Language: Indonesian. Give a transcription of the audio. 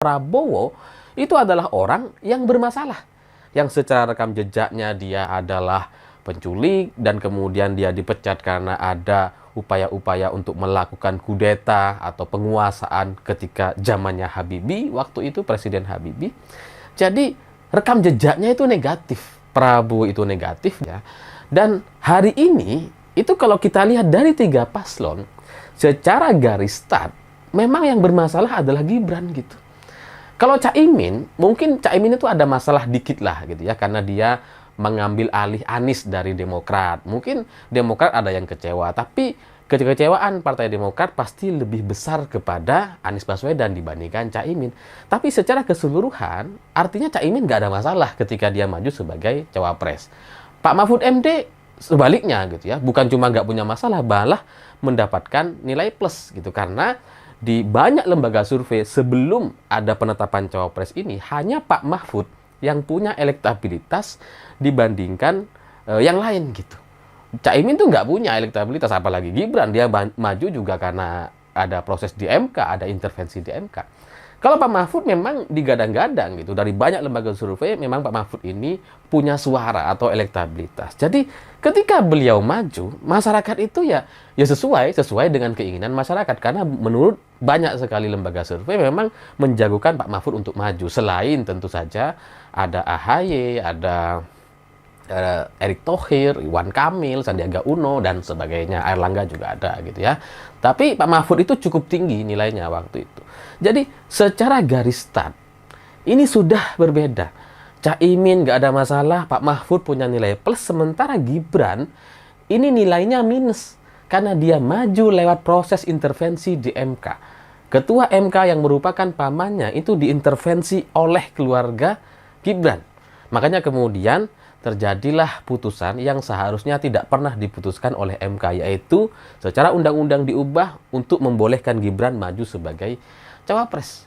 Prabowo itu adalah orang yang bermasalah. Yang secara rekam jejaknya dia adalah penculik dan kemudian dia dipecat karena ada upaya-upaya untuk melakukan kudeta atau penguasaan ketika zamannya Habibie, waktu itu Presiden Habibie. Jadi rekam jejaknya itu negatif. Prabowo itu negatif ya. Dan hari ini itu kalau kita lihat dari 3 paslon, secara garis start memang yang bermasalah adalah Gibran gitu. Kalau Caimin, mungkin Caimin itu ada masalah dikit lah gitu ya, karena dia mengambil alih Anies dari Demokrat. Mungkin Demokrat ada yang kecewa, tapi kekecewaan Partai Demokrat pasti lebih besar kepada Anies Baswedan dibandingkan Caimin. Tapi secara keseluruhan, artinya Caimin nggak ada masalah ketika dia maju sebagai cawapres. Pak Mahfud MD sebaliknya gitu ya, bukan cuma nggak punya masalah, malah mendapatkan nilai plus gitu, karena di banyak lembaga survei sebelum ada penetapan cawapres ini, hanya Pak Mahfud yang punya elektabilitas dibandingkan yang lain gitu. Caimin tuh nggak punya elektabilitas, apalagi Gibran. Dia maju juga karena ada proses di MK, ada intervensi di MK. Kalau Pak Mahfud memang digadang-gadang gitu. Dari banyak lembaga survei, memang Pak Mahfud ini punya suara atau elektabilitas. Jadi ketika beliau maju, masyarakat itu ya sesuai dengan keinginan masyarakat. Karena menurut banyak sekali lembaga survei memang menjagokan Pak Mahfud untuk maju. Selain tentu saja ada AHY, ada Erick Thohir, Ridwan Kamil, Sandiaga Uno, dan sebagainya. Airlangga juga ada gitu ya. Tapi Pak Mahfud itu cukup tinggi nilainya waktu itu. Jadi secara garis start, ini sudah berbeda. Caimin nggak ada masalah, Pak Mahfud punya nilai plus, sementara Gibran ini nilainya minus. Karena dia maju lewat proses intervensi di MK. Ketua MK yang merupakan pamannya itu diintervensi oleh keluarga Gibran. Makanya kemudian terjadilah putusan yang seharusnya tidak pernah diputuskan oleh MK, yaitu secara undang-undang diubah untuk membolehkan Gibran maju sebagai cawapres.